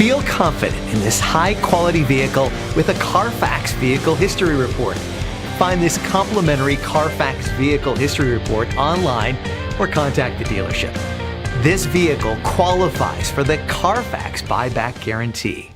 Feel confident in this high-quality vehicle with a CARFAX Vehicle History Report. Find this complimentary CARFAX Vehicle History Report online or contact the dealership. This vehicle qualifies for the CARFAX Buyback Guarantee.